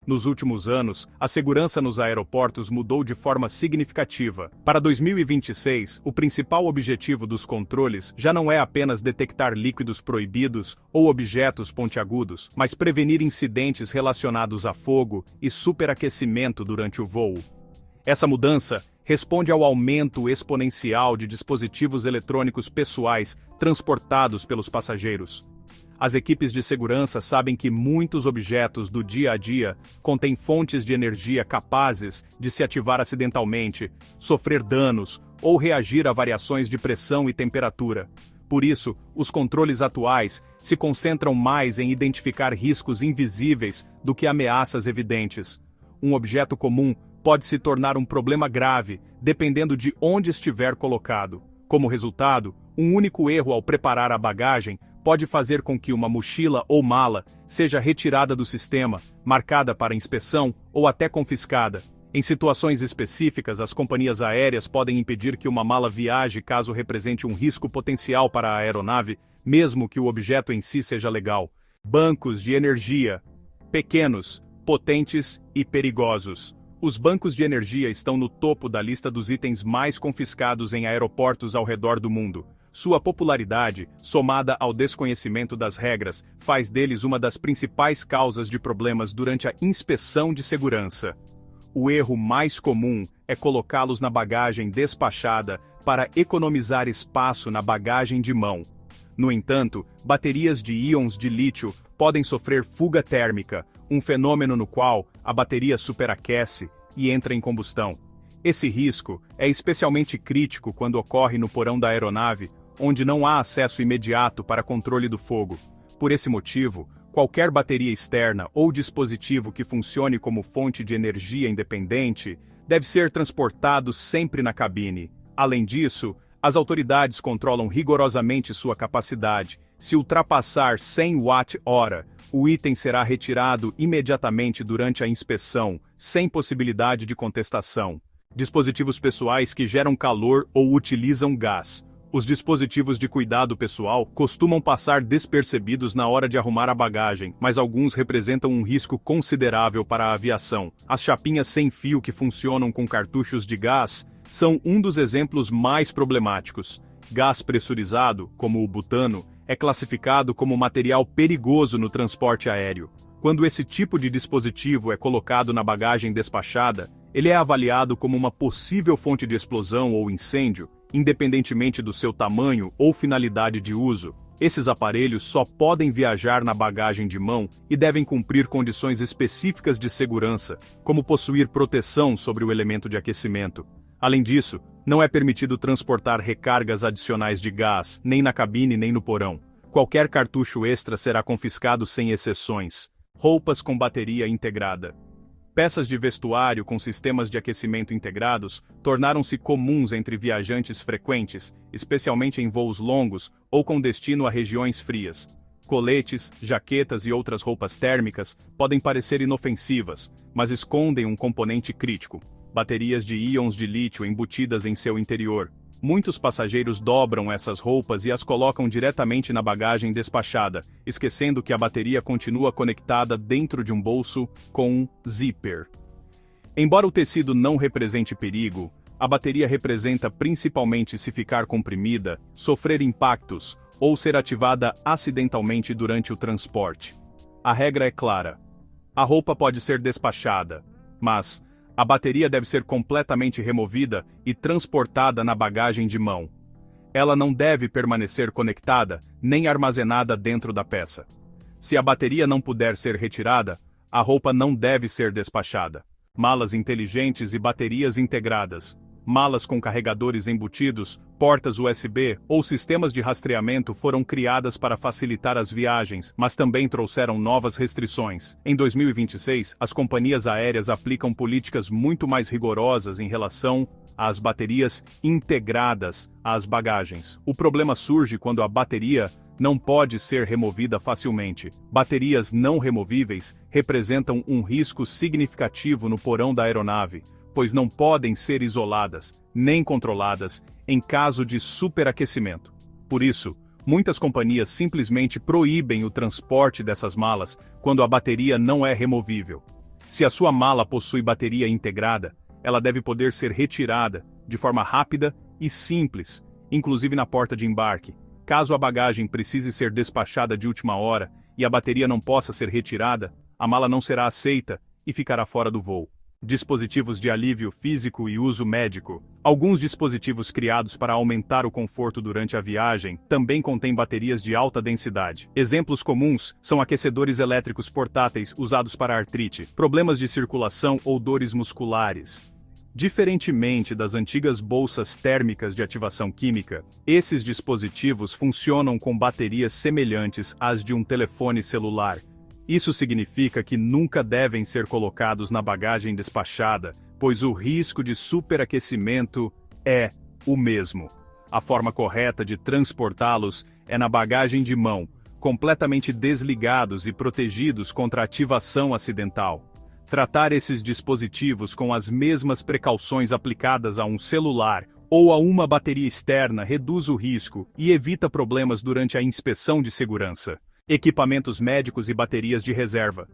Nos últimos anos, a segurança nos aeroportos mudou de forma significativa. Para 2026, o principal objetivo dos controles já não é apenas detectar líquidos proibidos ou objetos pontiagudos, mas prevenir incidentes relacionados a fogo e superaquecimento durante o voo. Essa mudança responde ao aumento exponencial de dispositivos eletrônicos pessoais transportados pelos passageiros. As equipes de segurança sabem que muitos objetos do dia a dia contêm fontes de energia capazes de se ativar acidentalmente, sofrer danos ou reagir a variações de pressão e temperatura. Por isso, os controles atuais se concentram mais em identificar riscos invisíveis do que ameaças evidentes. Um objeto comum pode se tornar um problema grave, dependendo de onde estiver colocado. Como resultado, um único erro ao preparar a bagagem pode fazer com que uma mochila ou mala seja retirada do sistema, marcada para inspeção ou até confiscada. Em situações específicas, as companhias aéreas podem impedir que uma mala viaje caso represente um risco potencial para a aeronave, mesmo que o objeto em si seja legal. Bancos de energia. Pequenos, potentes e perigosos. Os bancos de energia estão no topo da lista dos itens mais confiscados em aeroportos ao redor do mundo. Sua popularidade, somada ao desconhecimento das regras, faz deles uma das principais causas de problemas durante a inspeção de segurança. O erro mais comum é colocá-los na bagagem despachada para economizar espaço na bagagem de mão. No entanto, baterias de íons de lítio podem sofrer fuga térmica, um fenômeno no qual a bateria superaquece e entra em combustão. Esse risco é especialmente crítico quando ocorre no porão da aeronave, onde não há acesso imediato para controle do fogo. Por esse motivo, qualquer bateria externa ou dispositivo que funcione como fonte de energia independente deve ser transportado sempre na cabine. Além disso, as autoridades controlam rigorosamente sua capacidade. Se ultrapassar 100 Wh, o item será retirado imediatamente durante a inspeção, sem possibilidade de contestação. Dispositivos pessoais que geram calor ou utilizam gás. Os dispositivos de cuidado pessoal costumam passar despercebidos na hora de arrumar a bagagem, mas alguns representam um risco considerável para a aviação. As chapinhas sem fio que funcionam com cartuchos de gás são um dos exemplos mais problemáticos. Gás pressurizado, como o butano, é classificado como material perigoso no transporte aéreo. Quando esse tipo de dispositivo é colocado na bagagem despachada, ele é avaliado como uma possível fonte de explosão ou incêndio, independentemente do seu tamanho ou finalidade de uso. Esses aparelhos só podem viajar na bagagem de mão e devem cumprir condições específicas de segurança, como possuir proteção sobre o elemento de aquecimento. Além disso, não é permitido transportar recargas adicionais de gás, nem na cabine nem no porão. Qualquer cartucho extra será confiscado sem exceções. Roupas com bateria integrada. Peças de vestuário com sistemas de aquecimento integrados tornaram-se comuns entre viajantes frequentes, especialmente em voos longos ou com destino a regiões frias. Coletes, jaquetas e outras roupas térmicas podem parecer inofensivas, mas escondem um componente crítico: baterias de íons de lítio embutidas em seu interior. Muitos passageiros dobram essas roupas e as colocam diretamente na bagagem despachada, esquecendo que a bateria continua conectada dentro de um bolso com um zíper. Embora o tecido não represente perigo, a bateria representa principalmente se ficar comprimida, sofrer impactos ou ser ativada acidentalmente durante o transporte. A regra é clara: a roupa pode ser despachada, mas a bateria deve ser completamente removida e transportada na bagagem de mão. Ela não deve permanecer conectada nem armazenada dentro da peça. Se a bateria não puder ser retirada, a roupa não deve ser despachada. Malas inteligentes e baterias integradas. Malas com carregadores embutidos, portas USB ou sistemas de rastreamento foram criadas para facilitar as viagens, mas também trouxeram novas restrições. Em 2026, as companhias aéreas aplicam políticas muito mais rigorosas em relação às baterias integradas às bagagens. O problema surge quando a bateria não pode ser removida facilmente. Baterias não removíveis representam um risco significativo no porão da aeronave, pois não podem ser isoladas, nem controladas, em caso de superaquecimento. Por isso, muitas companhias simplesmente proíbem o transporte dessas malas quando a bateria não é removível. Se a sua mala possui bateria integrada, ela deve poder ser retirada de forma rápida e simples, inclusive na porta de embarque. Caso a bagagem precise ser despachada de última hora e a bateria não possa ser retirada, a mala não será aceita e ficará fora do voo. Dispositivos de alívio físico e uso médico. Alguns dispositivos criados para aumentar o conforto durante a viagem também contêm baterias de alta densidade. Exemplos comuns são aquecedores elétricos portáteis usados para artrite, problemas de circulação ou dores musculares. Diferentemente das antigas bolsas térmicas de ativação química, esses dispositivos funcionam com baterias semelhantes às de um telefone celular. Isso significa que nunca devem ser colocados na bagagem despachada, pois o risco de superaquecimento é o mesmo. A forma correta de transportá-los é na bagagem de mão, completamente desligados e protegidos contra ativação acidental. Tratar esses dispositivos com as mesmas precauções aplicadas a um celular ou a uma bateria externa reduz o risco e evita problemas durante a inspeção de segurança. Equipamentos médicos e baterias de reserva.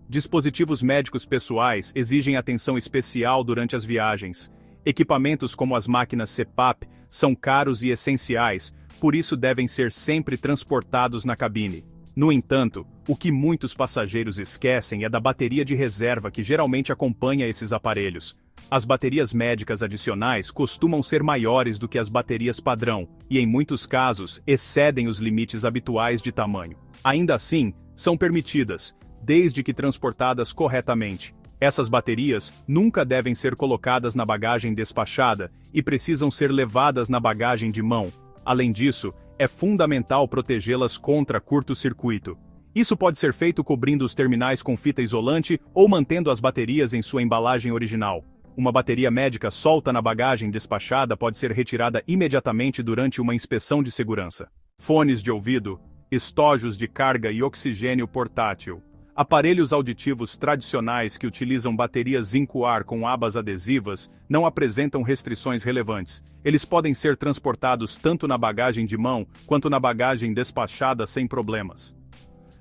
Dispositivos médicos pessoais exigem atenção especial durante as viagens. Equipamentos como as máquinas CPAP são caros e essenciais, por isso devem ser sempre transportados na cabine. No entanto, o que muitos passageiros esquecem é da bateria de reserva que geralmente acompanha esses aparelhos. As baterias médicas adicionais costumam ser maiores do que as baterias padrão, e em muitos casos, excedem os limites habituais de tamanho. Ainda assim, são permitidas, desde que transportadas corretamente. Essas baterias nunca devem ser colocadas na bagagem despachada e precisam ser levadas na bagagem de mão. Além disso, é fundamental protegê-las contra curto-circuito. Isso pode ser feito cobrindo os terminais com fita isolante ou mantendo as baterias em sua embalagem original. Uma bateria médica solta na bagagem despachada pode ser retirada imediatamente durante uma inspeção de segurança. Fones de ouvido, estojos de carga e oxigênio portátil. Aparelhos auditivos tradicionais que utilizam baterias zinco-ar com abas adesivas não apresentam restrições relevantes. Eles podem ser transportados tanto na bagagem de mão quanto na bagagem despachada sem problemas.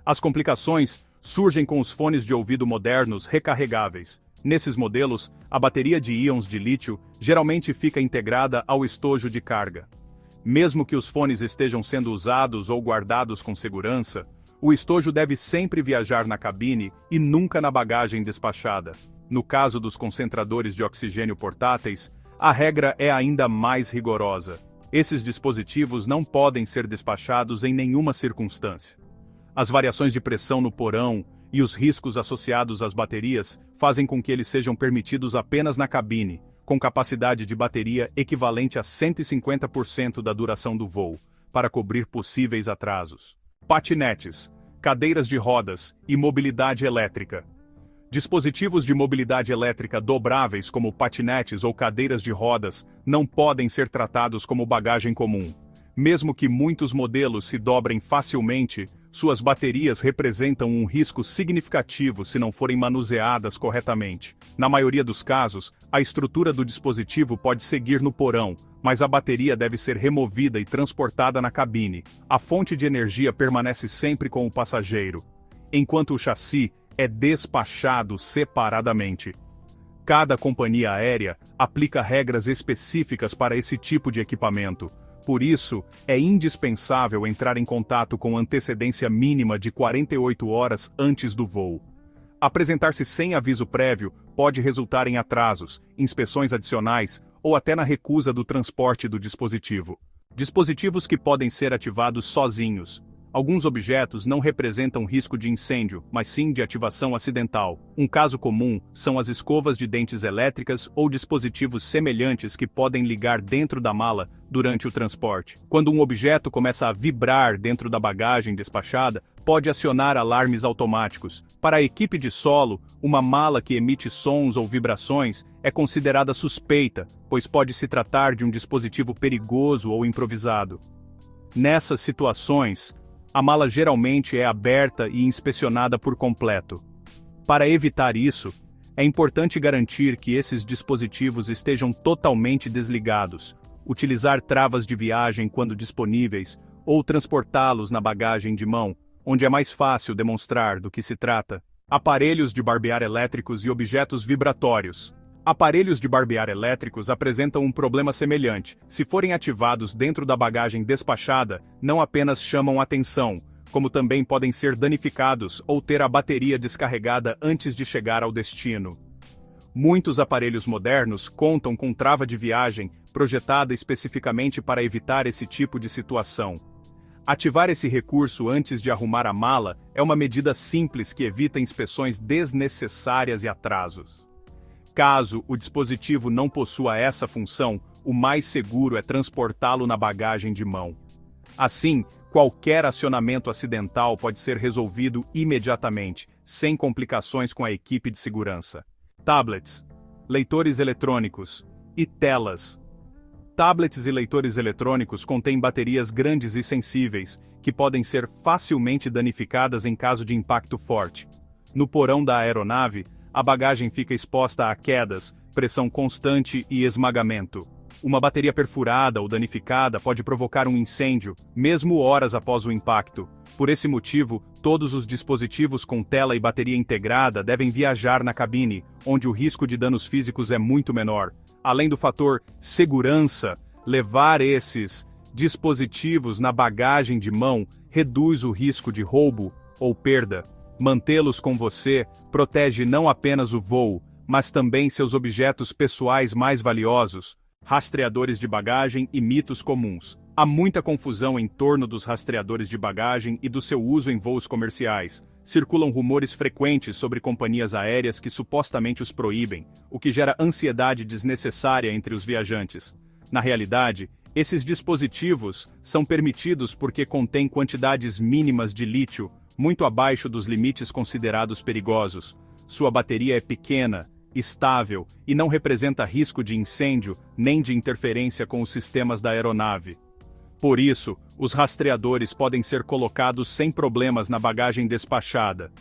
As complicações surgem com os fones de ouvido modernos recarregáveis. Nesses modelos, a bateria de íons de lítio geralmente fica integrada ao estojo de carga. Mesmo que os fones estejam sendo usados ou guardados com segurança, o estojo deve sempre viajar na cabine e nunca na bagagem despachada. No caso dos concentradores de oxigênio portáteis, a regra é ainda mais rigorosa. Esses dispositivos não podem ser despachados em nenhuma circunstância. As variações de pressão no porão e os riscos associados às baterias fazem com que eles sejam permitidos apenas na cabine, com capacidade de bateria equivalente a 150% da duração do voo, para cobrir possíveis atrasos. Patinetes, cadeiras de rodas e mobilidade elétrica. Dispositivos de mobilidade elétrica dobráveis como patinetes ou cadeiras de rodas não podem ser tratados como bagagem comum. Mesmo que muitos modelos se dobrem facilmente, suas baterias representam um risco significativo se não forem manuseadas corretamente. Na maioria dos casos, a estrutura do dispositivo pode seguir no porão, mas a bateria deve ser removida e transportada na cabine. A fonte de energia permanece sempre com o passageiro, enquanto o chassi é despachado separadamente. Cada companhia aérea aplica regras específicas para esse tipo de equipamento. Por isso, é indispensável entrar em contato com antecedência mínima de 48 horas antes do voo. Apresentar-se sem aviso prévio pode resultar em atrasos, inspeções adicionais ou até na recusa do transporte do dispositivo. Dispositivos que podem ser ativados sozinhos. Alguns objetos não representam risco de incêndio, mas sim de ativação acidental. Um caso comum são as escovas de dentes elétricas ou dispositivos semelhantes que podem ligar dentro da mala durante o transporte. Quando um objeto começa a vibrar dentro da bagagem despachada, pode acionar alarmes automáticos. Para a equipe de solo, uma mala que emite sons ou vibrações é considerada suspeita, pois pode se tratar de um dispositivo perigoso ou improvisado. Nessas situações, a mala geralmente é aberta e inspecionada por completo. Para evitar isso, é importante garantir que esses dispositivos estejam totalmente desligados, utilizar travas de viagem quando disponíveis, ou transportá-los na bagagem de mão, onde é mais fácil demonstrar do que se trata. Aparelhos de barbear elétricos e objetos vibratórios. Aparelhos de barbear elétricos apresentam um problema semelhante. Se forem ativados dentro da bagagem despachada, não apenas chamam atenção, como também podem ser danificados ou ter a bateria descarregada antes de chegar ao destino. Muitos aparelhos modernos contam com trava de viagem projetada especificamente para evitar esse tipo de situação. Ativar esse recurso antes de arrumar a mala é uma medida simples que evita inspeções desnecessárias e atrasos. Caso o dispositivo não possua essa função, o mais seguro é transportá-lo na bagagem de mão. Assim, qualquer acionamento acidental pode ser resolvido imediatamente, sem complicações com a equipe de segurança. Tablets, leitores eletrônicos e telas. Tablets e leitores eletrônicos contêm baterias grandes e sensíveis, que podem ser facilmente danificadas em caso de impacto forte. No porão da aeronave, a bagagem fica exposta a quedas, pressão constante e esmagamento. Uma bateria perfurada ou danificada pode provocar um incêndio, mesmo horas após o impacto. Por esse motivo, todos os dispositivos com tela e bateria integrada devem viajar na cabine, onde o risco de danos físicos é muito menor. Além do fator segurança, levar esses dispositivos na bagagem de mão reduz o risco de roubo ou perda. Mantê-los com você protege não apenas o voo, mas também seus objetos pessoais mais valiosos. Rastreadores de bagagem e mitos comuns. Há muita confusão em torno dos rastreadores de bagagem e do seu uso em voos comerciais. Circulam rumores frequentes sobre companhias aéreas que supostamente os proíbem, o que gera ansiedade desnecessária entre os viajantes. Na realidade, esses dispositivos são permitidos porque contêm quantidades mínimas de lítio, muito abaixo dos limites considerados perigosos. Sua bateria é pequena, estável e não representa risco de incêndio nem de interferência com os sistemas da aeronave. Por isso, os rastreadores podem ser colocados sem problemas na bagagem despachada.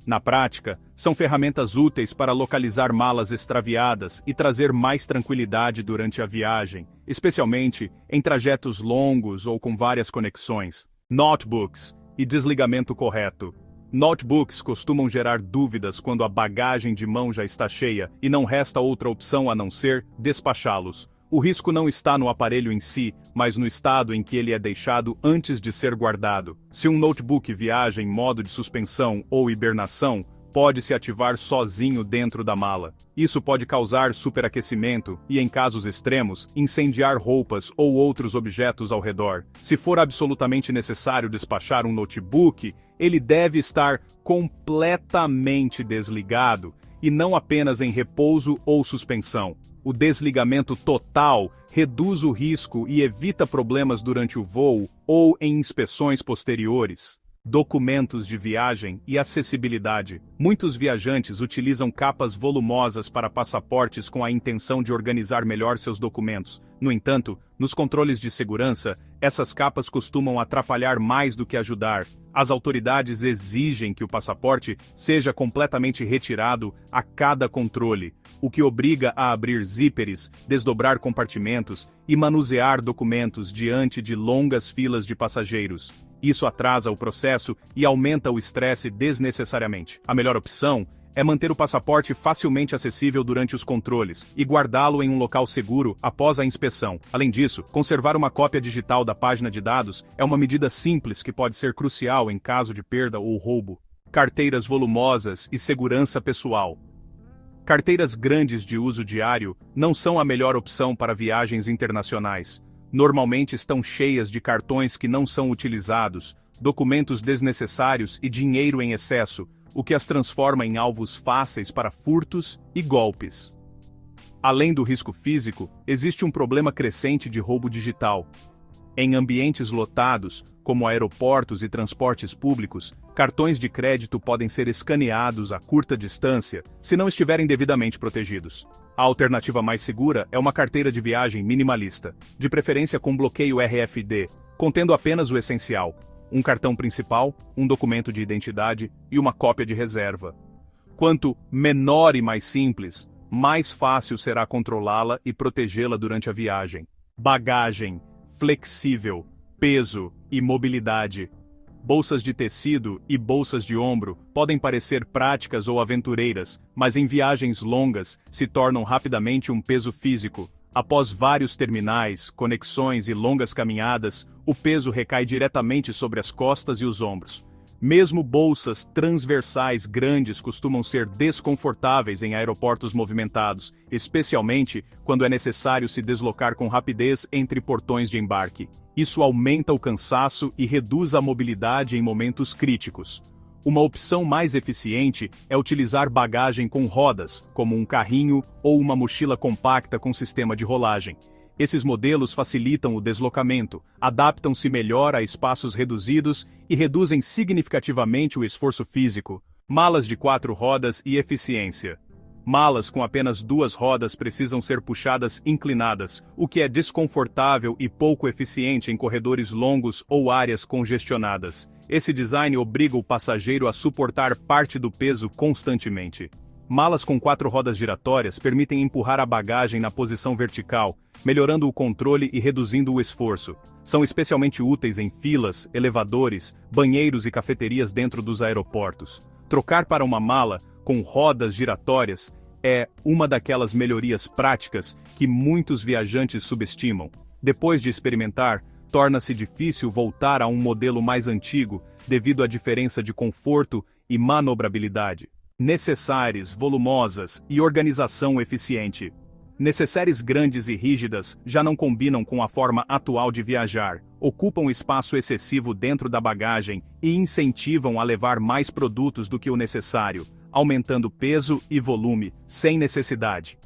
Na prática, são ferramentas úteis para localizar malas extraviadas e trazer mais tranquilidade durante a viagem, especialmente em trajetos longos ou com várias conexões. Notebooks e desligamento correto. Notebooks costumam gerar dúvidas quando a bagagem de mão já está cheia e não resta outra opção a não ser despachá-los. O risco não está no aparelho em si, mas no estado em que ele é deixado antes de ser guardado. Se um notebook viaja em modo de suspensão ou hibernação, pode-se ativar sozinho dentro da mala. Isso pode causar superaquecimento e, em casos extremos, incendiar roupas ou outros objetos ao redor. Se for absolutamente necessário despachar um notebook, ele deve estar completamente desligado e não apenas em repouso ou suspensão. O desligamento total reduz o risco e evita problemas durante o voo ou em inspeções posteriores. Documentos de viagem e acessibilidade. Muitos viajantes utilizam capas volumosas para passaportes com a intenção de organizar melhor seus documentos. No entanto, nos controles de segurança, essas capas costumam atrapalhar mais do que ajudar. As autoridades exigem que o passaporte seja completamente retirado a cada controle, o que obriga a abrir zíperes, desdobrar compartimentos e manusear documentos diante de longas filas de passageiros. Isso atrasa o processo e aumenta o estresse desnecessariamente. A melhor opção é manter o passaporte facilmente acessível durante os controles e guardá-lo em um local seguro após a inspeção. Além disso, conservar uma cópia digital da página de dados é uma medida simples que pode ser crucial em caso de perda ou roubo. Carteiras volumosas e segurança pessoal. Carteiras grandes de uso diário não são a melhor opção para viagens internacionais. Normalmente estão cheias de cartões que não são utilizados, documentos desnecessários e dinheiro em excesso, o que as transforma em alvos fáceis para furtos e golpes. Além do risco físico, existe um problema crescente de roubo digital. Em ambientes lotados, como aeroportos e transportes públicos, cartões de crédito podem ser escaneados a curta distância, se não estiverem devidamente protegidos. A alternativa mais segura é uma carteira de viagem minimalista, de preferência com bloqueio RFID, contendo apenas o essencial: um cartão principal, um documento de identidade e uma cópia de reserva. Quanto menor e mais simples, mais fácil será controlá-la e protegê-la durante a viagem. Bagagem flexível, peso e mobilidade. Bolsas de tecido e bolsas de ombro podem parecer práticas ou aventureiras, mas em viagens longas se tornam rapidamente um peso físico. Após vários terminais, conexões e longas caminhadas, o peso recai diretamente sobre as costas e os ombros. Mesmo bolsas transversais grandes costumam ser desconfortáveis em aeroportos movimentados, especialmente quando é necessário se deslocar com rapidez entre portões de embarque. Isso aumenta o cansaço e reduz a mobilidade em momentos críticos. Uma opção mais eficiente é utilizar bagagem com rodas, como um carrinho ou uma mochila compacta com sistema de rolagem. Esses modelos facilitam o deslocamento, adaptam-se melhor a espaços reduzidos e reduzem significativamente o esforço físico. Malas de 4 rodas e eficiência. Malas com apenas 2 rodas precisam ser puxadas inclinadas, o que é desconfortável e pouco eficiente em corredores longos ou áreas congestionadas. Esse design obriga o passageiro a suportar parte do peso constantemente. Malas com 4 rodas giratórias permitem empurrar a bagagem na posição vertical, melhorando o controle e reduzindo o esforço. São especialmente úteis em filas, elevadores, banheiros e cafeterias dentro dos aeroportos. Trocar para uma mala com rodas giratórias é uma daquelas melhorias práticas que muitos viajantes subestimam. Depois de experimentar, torna-se difícil voltar a um modelo mais antigo devido à diferença de conforto e manobrabilidade. Necessaires, volumosas e organização eficiente. Necessaires grandes e rígidas já não combinam com a forma atual de viajar, ocupam espaço excessivo dentro da bagagem e incentivam a levar mais produtos do que o necessário, aumentando peso e volume, sem necessidade.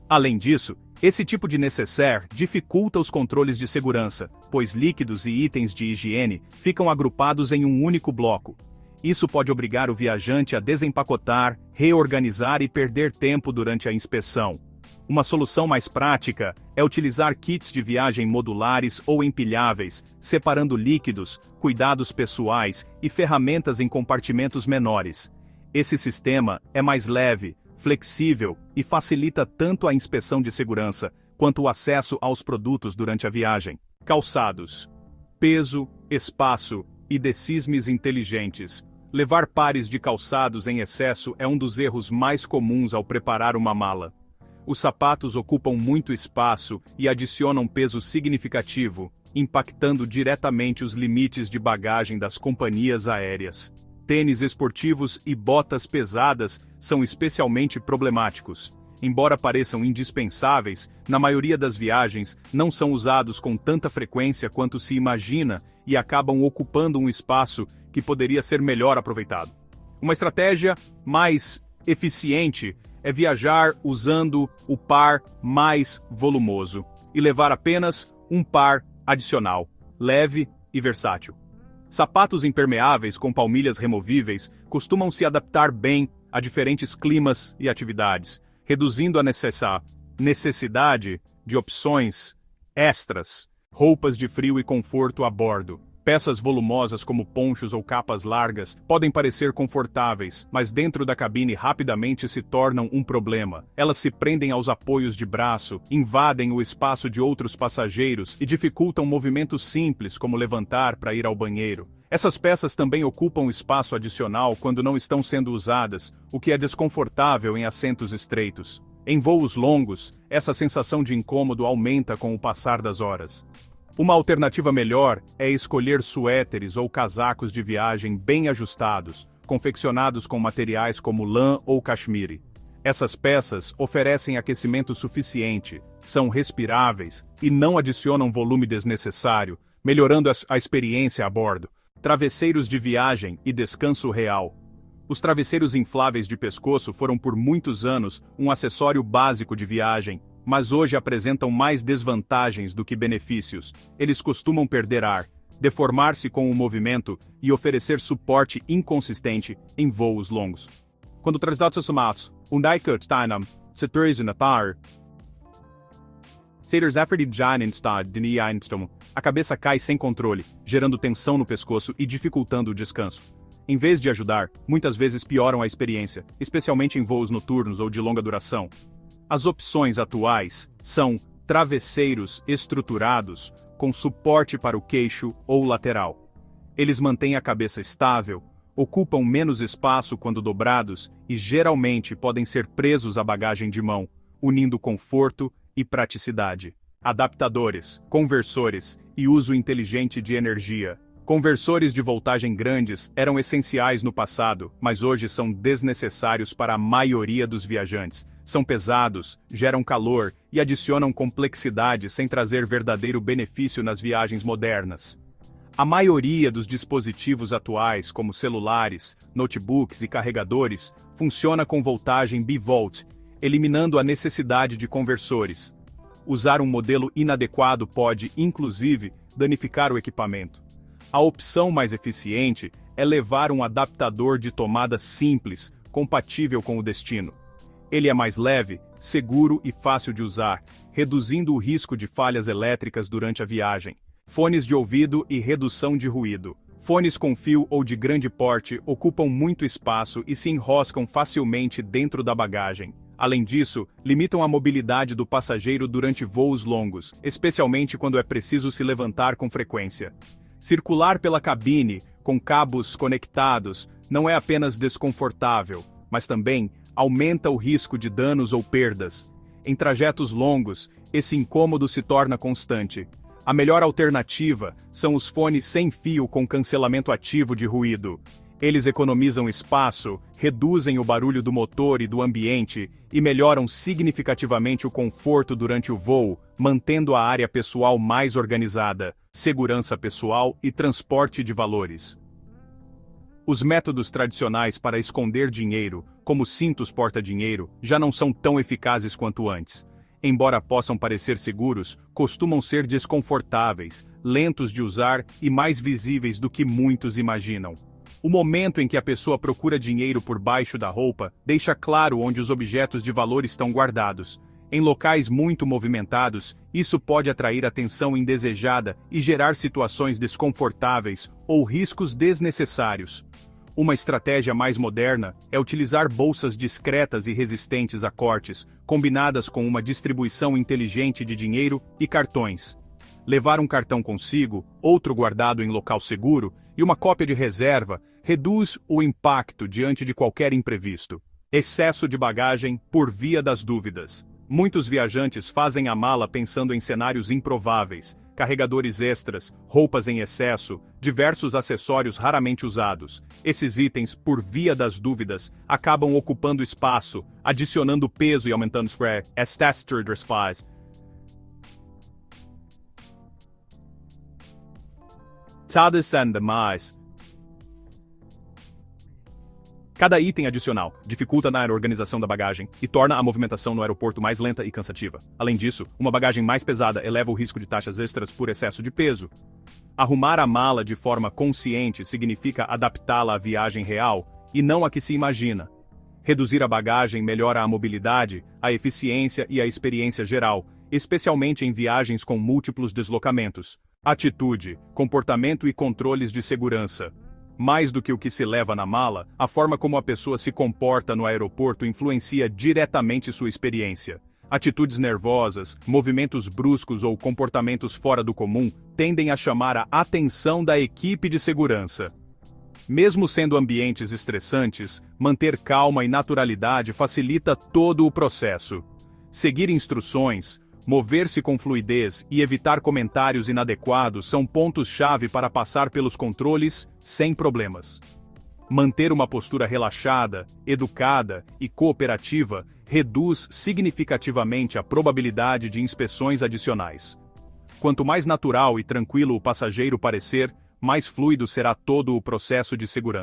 Além disso, esse tipo de nécessaire dificulta os controles de segurança, pois líquidos e itens de higiene ficam agrupados em um único bloco. Isso pode obrigar o viajante a desempacotar, reorganizar e perder tempo durante a inspeção. Uma solução mais prática é utilizar kits de viagem modulares ou empilháveis, separando líquidos, cuidados pessoais e ferramentas em compartimentos menores. Esse sistema é mais leve, flexível e facilita tanto a inspeção de segurança quanto o acesso aos produtos durante a viagem. Calçados. Peso, espaço e decismes inteligentes. Levar pares de calçados em excesso é um dos erros mais comuns ao preparar uma mala. Os sapatos ocupam muito espaço e adicionam peso significativo, impactando diretamente os limites de bagagem das companhias aéreas. Tênis esportivos e botas pesadas são especialmente problemáticos. Embora pareçam indispensáveis, na maioria das viagens não são usados com tanta frequência quanto se imagina e acabam ocupando um espaço que poderia ser melhor aproveitado. Uma estratégia mais eficiente é viajar usando o par mais volumoso e levar apenas um par adicional, leve e versátil. Sapatos impermeáveis com palmilhas removíveis costumam se adaptar bem a diferentes climas e atividades, reduzindo a necessidade de opções extras, roupas de frio e conforto a bordo. Peças volumosas como ponchos ou capas largas podem parecer confortáveis, mas dentro da cabine rapidamente se tornam um problema. Elas se prendem aos apoios de braço, invadem o espaço de outros passageiros e dificultam movimentos simples como levantar para ir ao banheiro. Essas peças também ocupam espaço adicional quando não estão sendo usadas, o que é desconfortável em assentos estreitos. Em voos longos, essa sensação de incômodo aumenta com o passar das horas. Uma alternativa melhor é escolher suéteres ou casacos de viagem bem ajustados, confeccionados com materiais como lã ou cachemire. Essas peças oferecem aquecimento suficiente, são respiráveis e não adicionam volume desnecessário, melhorando a experiência a bordo. Travesseiros de viagem e descanso real. Os travesseiros infláveis de pescoço foram por muitos anos um acessório básico de viagem, mas hoje apresentam mais desvantagens do que benefícios. Eles costumam perder ar, deformar-se com o movimento e oferecer suporte inconsistente em voos longos. Quando trazidos somados, a cabeça cai sem controle, gerando tensão no pescoço e dificultando o descanso. Em vez de ajudar, muitas vezes pioram a experiência, especialmente em voos noturnos ou de longa duração. As opções atuais são travesseiros estruturados com suporte para o queixo ou lateral. Eles mantêm a cabeça estável, ocupam menos espaço quando dobrados e geralmente podem ser presos à bagagem de mão, unindo conforto e praticidade. Adaptadores, conversores e uso inteligente de energia. Conversores de voltagem grandes eram essenciais no passado, mas hoje são desnecessários para a maioria dos viajantes. São pesados, geram calor e adicionam complexidade sem trazer verdadeiro benefício nas viagens modernas. A maioria dos dispositivos atuais, como celulares, notebooks e carregadores, funciona com voltagem bivolt, eliminando a necessidade de conversores. Usar um modelo inadequado pode, inclusive, danificar o equipamento. A opção mais eficiente é levar um adaptador de tomada simples, compatível com o destino. Ele é mais leve, seguro e fácil de usar, reduzindo o risco de falhas elétricas durante a viagem. Fones de ouvido e redução de ruído. Fones com fio ou de grande porte ocupam muito espaço e se enroscam facilmente dentro da bagagem. Além disso, limitam a mobilidade do passageiro durante voos longos, especialmente quando é preciso se levantar com frequência. Circular pela cabine, com cabos conectados, não é apenas desconfortável, mas também aumenta o risco de danos ou perdas. Em trajetos longos, esse incômodo se torna constante. A melhor alternativa são os fones sem fio com cancelamento ativo de ruído. Eles economizam espaço, reduzem o barulho do motor e do ambiente e melhoram significativamente o conforto durante o voo, mantendo a área pessoal mais organizada, segurança pessoal e transporte de valores. Os métodos tradicionais para esconder dinheiro, como cintos porta-dinheiro, já não são tão eficazes quanto antes. Embora possam parecer seguros, costumam ser desconfortáveis, lentos de usar e mais visíveis do que muitos imaginam. O momento em que a pessoa procura dinheiro por baixo da roupa deixa claro onde os objetos de valor estão guardados. Em locais muito movimentados, isso pode atrair atenção indesejada e gerar situações desconfortáveis ou riscos desnecessários. Uma estratégia mais moderna é utilizar bolsas discretas e resistentes a cortes, combinadas com uma distribuição inteligente de dinheiro e cartões. Levar um cartão consigo, outro guardado em local seguro e uma cópia de reserva reduz o impacto diante de qualquer imprevisto. Excesso de bagagem por via das dúvidas. Muitos viajantes fazem a mala pensando em cenários improváveis, carregadores extras, roupas em excesso, diversos acessórios raramente usados. Esses itens, por via das dúvidas, acabam ocupando espaço, adicionando peso e aumentando spread. Cada item adicional dificulta na organização da bagagem e torna a movimentação no aeroporto mais lenta e cansativa. Além disso, uma bagagem mais pesada eleva o risco de taxas extras por excesso de peso. Arrumar a mala de forma consciente significa adaptá-la à viagem real e não à que se imagina. Reduzir a bagagem melhora a mobilidade, a eficiência e a experiência geral, especialmente em viagens com múltiplos deslocamentos. Atitude, comportamento e controles de segurança. Mais do que o que se leva na mala, a forma como a pessoa se comporta no aeroporto influencia diretamente sua experiência. Atitudes nervosas, movimentos bruscos ou comportamentos fora do comum tendem a chamar a atenção da equipe de segurança. Mesmo sendo ambientes estressantes, manter calma e naturalidade facilita todo o processo. Seguir instruções, mover-se com fluidez e evitar comentários inadequados são pontos-chave para passar pelos controles sem problemas. Manter uma postura relaxada, educada e cooperativa reduz significativamente a probabilidade de inspeções adicionais. Quanto mais natural e tranquilo o passageiro parecer, mais fluido será todo o processo de segurança.